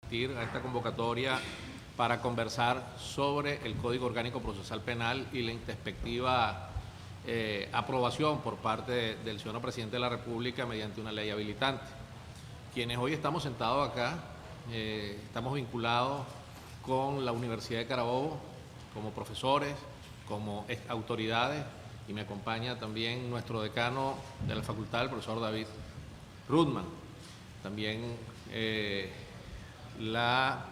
A esta convocatoria para conversar sobre el Código Orgánico Procesal Penal y la introspectiva aprobación por parte del señor Presidente de la República mediante una ley habilitante. Quienes hoy estamos sentados acá, estamos vinculados con la Universidad de Carabobo como profesores, como autoridades, y me acompaña también nuestro decano de la facultad, el profesor David Rudman, también la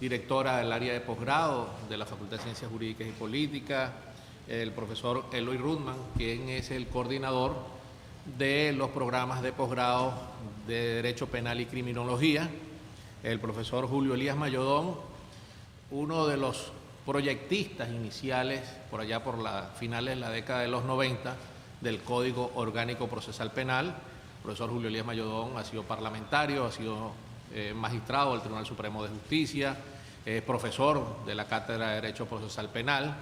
directora del área de posgrado de la Facultad de Ciencias Jurídicas y Políticas, el profesor Eloy Rudman, quien es el coordinador de los programas de posgrado de Derecho Penal y Criminología, el profesor Julio Elías Mayodón, uno de los proyectistas iniciales, por allá por finales de la década de los 90, del Código Orgánico Procesal Penal. El profesor Julio Elías Mayodón ha sido parlamentario, ha sido magistrado del Tribunal Supremo de Justicia, profesor de la Cátedra de Derecho Procesal Penal.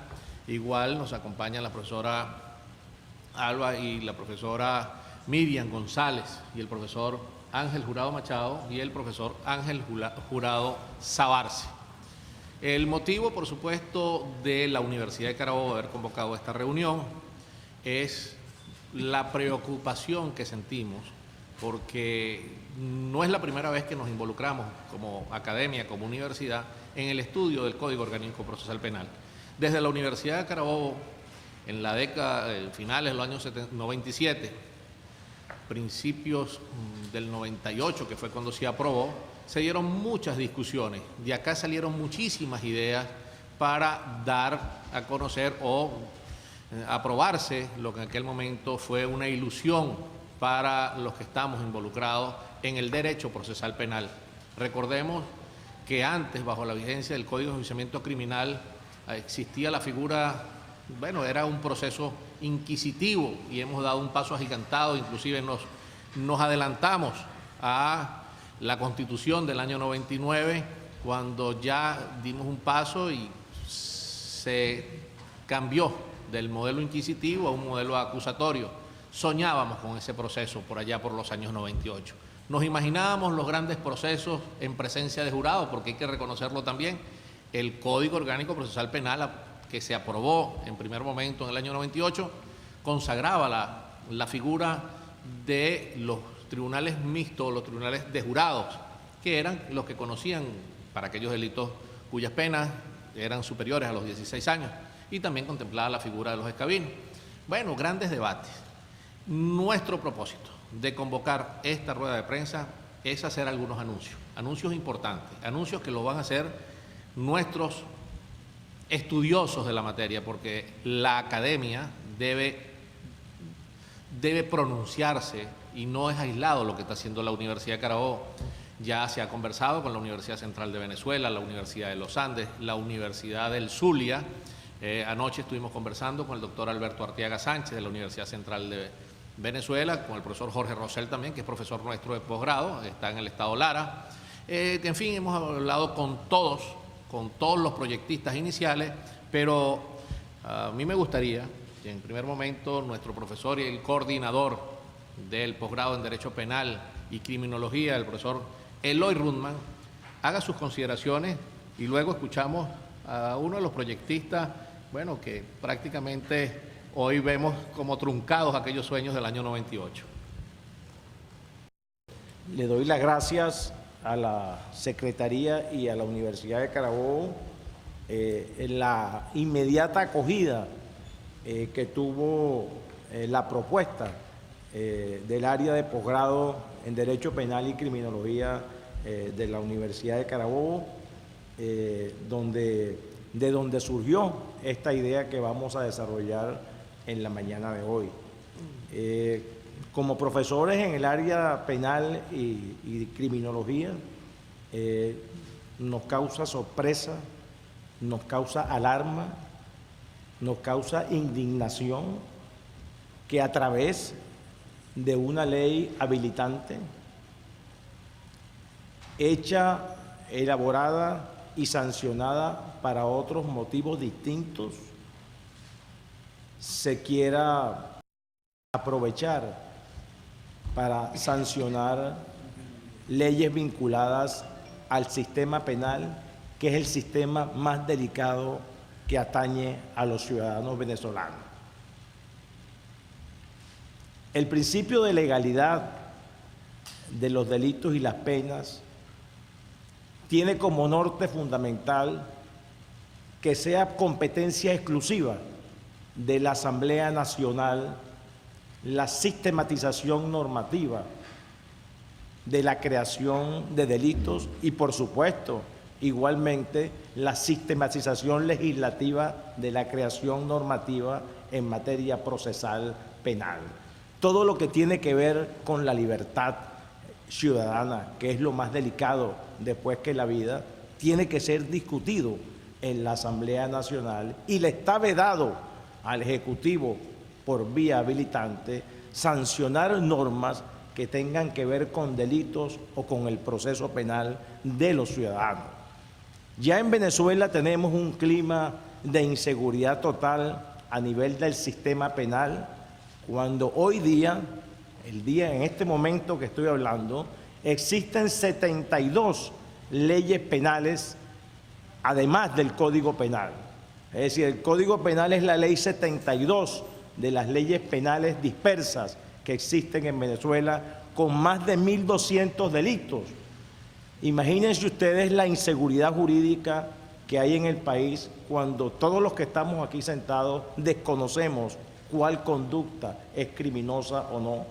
Igual nos acompaña la profesora Alba y la profesora Miriam González y el profesor Ángel Jurado Machado y el profesor Ángel Jurado Sabarce. El motivo, por supuesto, de la Universidad de Carabobo de haber convocado esta reunión es la preocupación que sentimos, porque no es la primera vez que nos involucramos como academia, como universidad, en el estudio del Código Orgánico Procesal Penal. Desde la Universidad de Carabobo, en la década, finales de los años 97, principios del 98, que fue cuando se aprobó, se dieron muchas discusiones. De acá salieron muchísimas ideas para dar a conocer o aprobarse lo que en aquel momento fue una ilusión para los que estamos involucrados en el derecho procesal penal. Recordemos que antes, bajo la vigencia del Código de Enjuiciamiento Criminal, existía la figura, bueno, era un proceso inquisitivo y hemos dado un paso agigantado, inclusive nos adelantamos a la Constitución del año 99, cuando ya dimos un paso y se cambió del modelo inquisitivo a un modelo acusatorio. Soñábamos con ese proceso por allá por los años 98. Nos imaginábamos los grandes procesos en presencia de jurado, porque hay que reconocerlo también. El Código Orgánico Procesal Penal, que se aprobó en primer momento en el año 98, consagraba la figura de los tribunales mixtos, los tribunales de jurados, que eran los que conocían para aquellos delitos cuyas penas eran superiores a los 16 años, y también contemplaba la figura de los escabinos. Bueno, grandes debates. Nuestro propósito de convocar esta rueda de prensa es hacer algunos anuncios importantes, anuncios que lo van a hacer nuestros estudiosos de la materia, porque la academia debe pronunciarse y no es aislado lo que está haciendo la Universidad de Carabobo. Ya se ha conversado con la Universidad Central de Venezuela, la Universidad de los Andes, la Universidad del Zulia. Anoche estuvimos conversando con el doctor Alberto Arteaga Sánchez de la Universidad Central de Venezuela, con el profesor Jorge Rosell también, que es profesor nuestro de posgrado, está en el estado Lara. En fin, hemos hablado con todos los proyectistas iniciales, pero a mí me gustaría que en primer momento nuestro profesor y el coordinador del posgrado en Derecho Penal y Criminología, el profesor Eloy Rudman, haga sus consideraciones y luego escuchamos a uno de los proyectistas, bueno, que prácticamente hoy vemos como truncados aquellos sueños del año 98. Le doy las gracias a la Secretaría y a la Universidad de Carabobo en la inmediata acogida que tuvo la propuesta del área de posgrado en Derecho Penal y Criminología de la Universidad de Carabobo, de donde surgió esta idea que vamos a desarrollar en la mañana de hoy. Como profesores en el área penal y criminología, nos causa sorpresa, nos causa alarma, nos causa indignación que a través de una ley habilitante hecha, elaborada y sancionada para otros motivos distintos, se quiera aprovechar para sancionar leyes vinculadas al sistema penal, que es el sistema más delicado que atañe a los ciudadanos venezolanos. El principio de legalidad de los delitos y las penas tiene como norte fundamental que sea competencia exclusiva de la Asamblea Nacional la sistematización normativa de la creación de delitos y, por supuesto, igualmente la sistematización legislativa de la creación normativa en materia procesal penal. Todo lo que tiene que ver con la libertad ciudadana, que es lo más delicado después que la vida, tiene que ser discutido en la Asamblea Nacional y le está vedado al Ejecutivo por vía habilitante sancionar normas que tengan que ver con delitos o con el proceso penal de los ciudadanos. Ya en Venezuela tenemos un clima de inseguridad total a nivel del sistema penal, cuando hoy día, en este momento que estoy hablando, existen 72 leyes penales además del Código Penal. Es decir, el Código Penal es la ley 72 de las leyes penales dispersas que existen en Venezuela, con más de 1.200 delitos. Imagínense ustedes la inseguridad jurídica que hay en el país cuando todos los que estamos aquí sentados desconocemos cuál conducta es criminosa o no,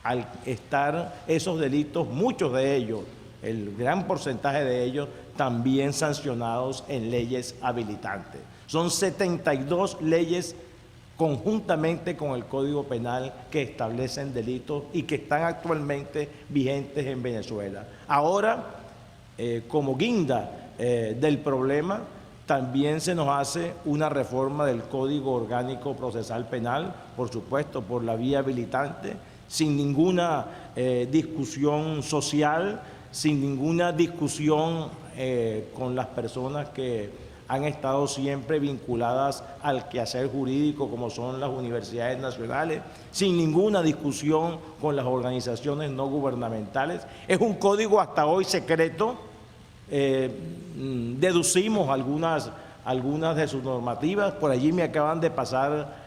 al estar esos delitos, muchos de ellos, el gran porcentaje de ellos, también sancionados en leyes habilitantes. Son 72 leyes conjuntamente con el Código Penal que establecen delitos y que están actualmente vigentes en Venezuela. Ahora, como guinda del problema, también se nos hace una reforma del Código Orgánico Procesal Penal, por supuesto, por la vía habilitante, sin ninguna discusión social, sin ninguna discusión con las personas que han estado siempre vinculadas al quehacer jurídico, como son las universidades nacionales, sin ninguna discusión con las organizaciones no gubernamentales. Es un código hasta hoy secreto. Deducimos algunas de sus normativas. Por allí me acaban de pasar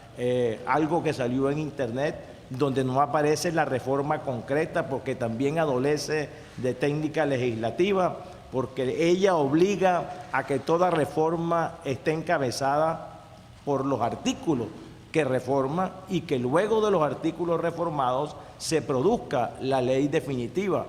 algo que salió en internet, donde no aparece la reforma concreta, porque también adolece de técnica legislativa, porque ella obliga a que toda reforma esté encabezada por los artículos que reforma y que luego de los artículos reformados se produzca la ley definitiva.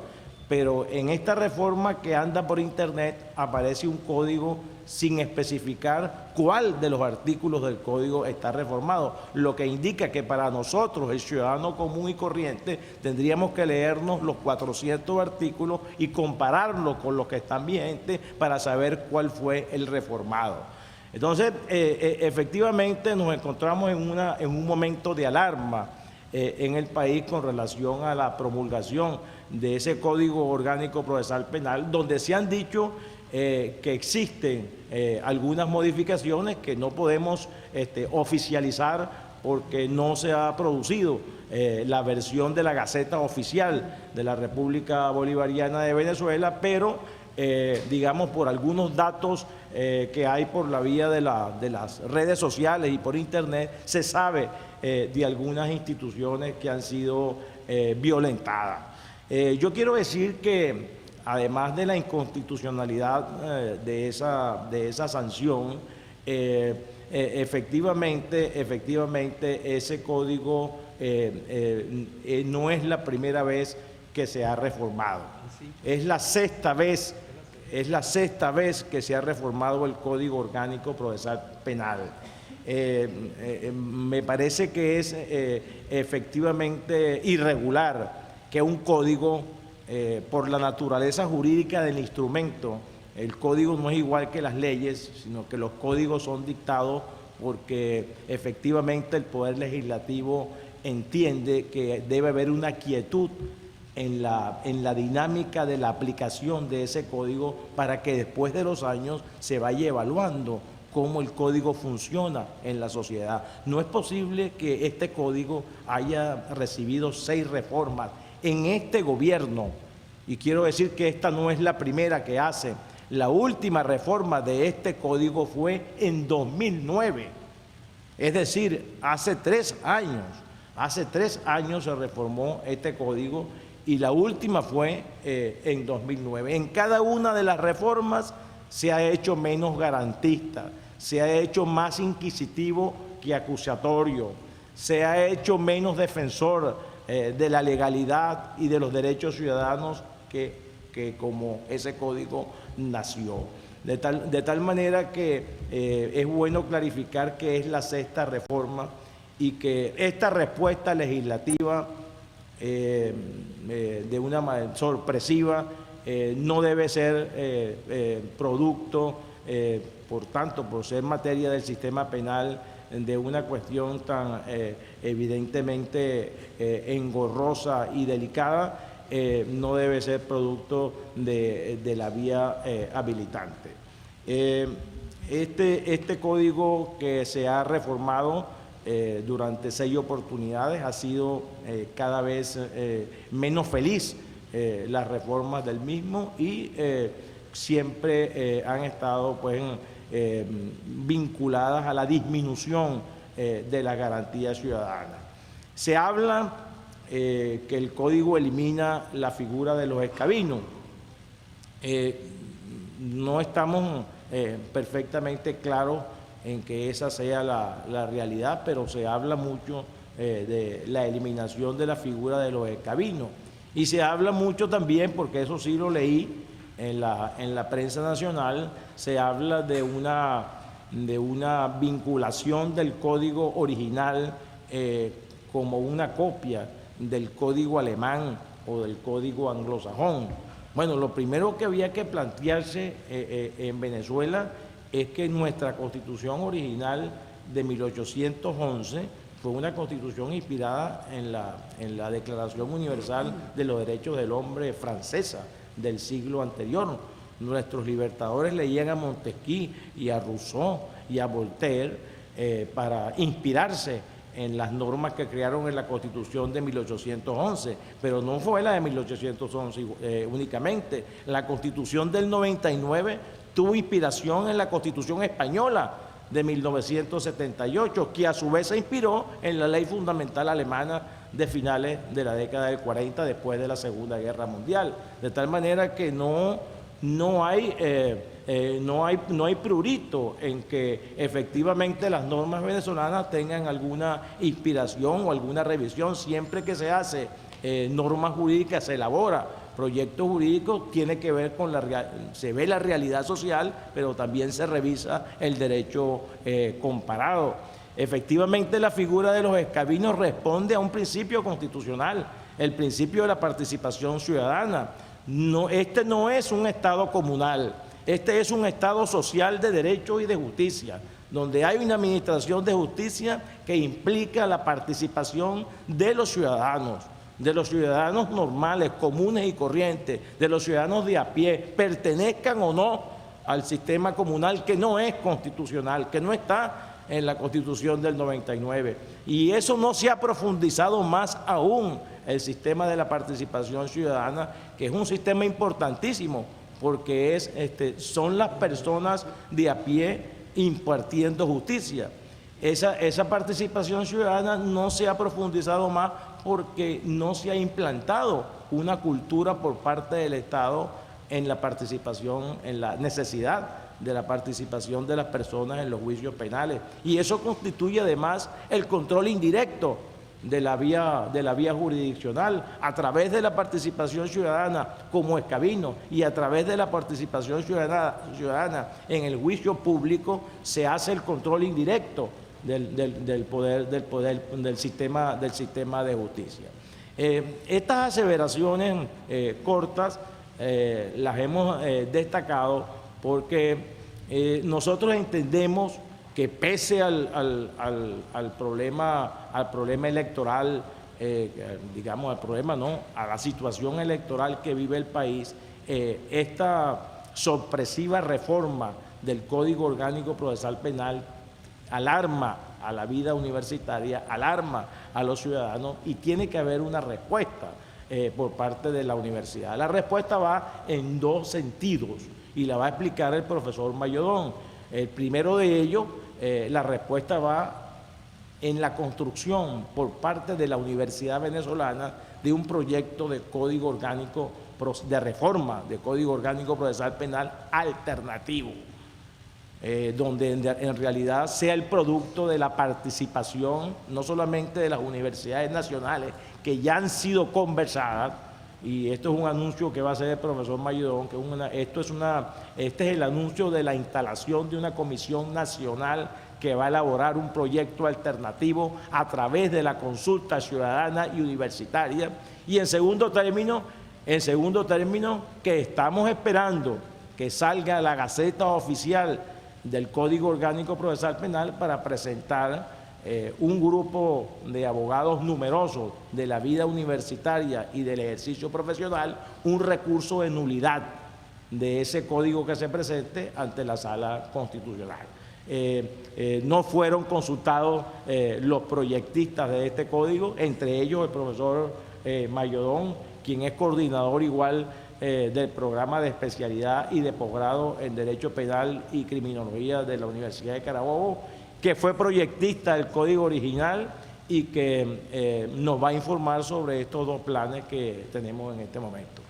Pero en esta reforma que anda por internet aparece un código sin especificar cuál de los artículos del código está reformado, lo que indica que para nosotros, el ciudadano común y corriente, tendríamos que leernos los 400 artículos y compararlos con los que están vigentes para saber cuál fue el reformado. Entonces, efectivamente nos encontramos en un momento de alarma en el país con relación a la promulgación de ese Código Orgánico Procesal Penal, donde se han dicho que existen algunas modificaciones que no podemos oficializar porque no se ha producido la versión de la Gaceta Oficial de la República Bolivariana de Venezuela, pero digamos por algunos datos que hay por la vía de las redes sociales y por internet, se sabe de algunas instituciones que han sido violentadas. Yo quiero decir que además de la inconstitucionalidad de esa sanción, efectivamente ese código no es la primera vez que se ha reformado. Es la sexta vez que se ha reformado el Código Orgánico Procesal Penal. Me parece que es efectivamente irregular que un código, por la naturaleza jurídica del instrumento, el código no es igual que las leyes, sino que los códigos son dictados porque efectivamente el Poder Legislativo entiende que debe haber una quietud en la dinámica de la aplicación de ese código para que después de los años se vaya evaluando cómo el código funciona en la sociedad. No es posible que este código haya recibido 6 reformas en este gobierno Y quiero decir que esta no es la primera que hace. La última reforma de este código fue en 2009, es decir, hace 3 años. Hace 3 años se reformó este código y la última fue en 2009. En cada una de las reformas se ha hecho menos garantista, se ha hecho más inquisitivo que acusatorio, se ha hecho menos defensor de la legalidad y de los derechos ciudadanos que como ese código nació. De tal manera que es bueno clarificar que es la 6ª reforma y que esta respuesta legislativa de una manera sorpresiva no debe ser producto, por tanto, por ser materia del sistema penal, de una cuestión tan evidentemente engorrosa y delicada, no debe ser producto de la vía habilitante. Este código que se ha reformado durante 6 oportunidades ha sido cada vez menos feliz las reformas del mismo y siempre han estado pues vinculadas a la disminución de la garantía ciudadana. Se habla que el código elimina la figura de los escabinos. No estamos perfectamente claros en que esa sea la realidad, pero se habla mucho de la eliminación de la figura de los escabinos. Y se habla mucho también, porque eso sí lo leí en la prensa nacional, se habla de una vinculación del código original como una copia del código alemán o del código anglosajón. Bueno, lo primero que había que plantearse en Venezuela es que nuestra Constitución original de 1811 fue una Constitución inspirada en la Declaración Universal de los Derechos del Hombre francesa del siglo anterior. Nuestros libertadores leían a Montesquieu y a Rousseau y a Voltaire para inspirarse en las normas que crearon en la Constitución de 1811, pero no fue la de 1811 únicamente. La Constitución del 99 tuvo inspiración en la Constitución española de 1978, que a su vez se inspiró en la ley fundamental alemana de finales de la década del 40, después de la Segunda Guerra Mundial. De tal manera que no hay prurito en que efectivamente las normas venezolanas tengan alguna inspiración o alguna revisión. Siempre que se hace normas jurídicas, se elabora proyectos jurídicos, tiene que ver con se ve la realidad social, pero también se revisa el derecho comparado. Efectivamente, la figura de los escabinos responde a un principio constitucional, el principio de la participación ciudadana. Este no es un Estado comunal, este es un Estado social de derecho y de justicia, donde hay una administración de justicia que implica la participación de los ciudadanos normales, comunes y corrientes, de los ciudadanos de a pie, pertenezcan o no al sistema comunal, que no es constitucional, que no está en la Constitución del 99. Y eso no se ha profundizado más aún, el sistema de la participación ciudadana, que es un sistema importantísimo, porque son las personas de a pie impartiendo justicia. Esa participación ciudadana no se ha profundizado más porque no se ha implantado una cultura por parte del Estado en la participación, en la necesidad de la participación de las personas en los juicios penales. Y eso constituye además el control indirecto de la vía jurisdiccional, a través de la participación ciudadana como escabino y a través de la participación ciudadana en el juicio público se hace el control indirecto del sistema de justicia. Estas aseveraciones cortas las hemos destacado porque nosotros entendemos que pese al problema electoral, a la situación electoral que vive el país, esta sorpresiva reforma del Código Orgánico Procesal Penal alarma a la vida universitaria, alarma a los ciudadanos y tiene que haber una respuesta. por parte de la universidad. La respuesta va en dos sentidos y la va a explicar el profesor Mayodón. El primero de ellos, la respuesta va en la construcción por parte de la Universidad Venezolana de un proyecto de código orgánico, de reforma de código orgánico procesal penal alternativo, donde en realidad sea el producto de la participación no solamente de las universidades nacionales que ya han sido conversadas, y esto es un anuncio que va a hacer el profesor Mayodón, que este es el anuncio de la instalación de una comisión nacional que va a elaborar un proyecto alternativo a través de la consulta ciudadana y universitaria. Y en segundo término, que estamos esperando que salga la Gaceta Oficial del Código Orgánico Procesal Penal para presentar un grupo de abogados numerosos de la vida universitaria y del ejercicio profesional, un recurso de nulidad de ese código que se presente ante la Sala Constitucional. No fueron consultados los proyectistas de este código, entre ellos el profesor Mayodón, quien es coordinador igual del programa de especialidad y de posgrado en Derecho Penal y Criminología de la Universidad de Carabobo, que fue proyectista del código original y que nos va a informar sobre estos dos planes que tenemos en este momento.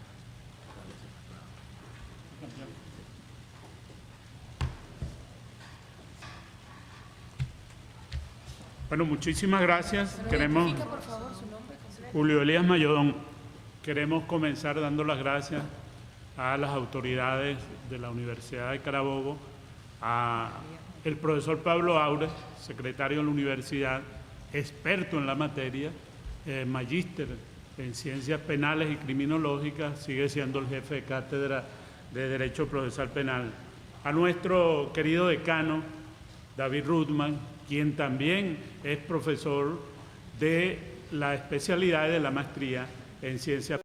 Bueno, muchísimas gracias. Queremos, por favor, su nombre completo. Julio Elías Mayodón, queremos comenzar dando las gracias a las autoridades de la Universidad de Carabobo, a el profesor Pablo Aures, secretario de la universidad, experto en la materia, magíster en ciencias penales y criminológicas, sigue siendo el jefe de cátedra de Derecho Procesal Penal, a nuestro querido decano, David Ruthman, quien también es profesor de la especialidad de la maestría en ciencias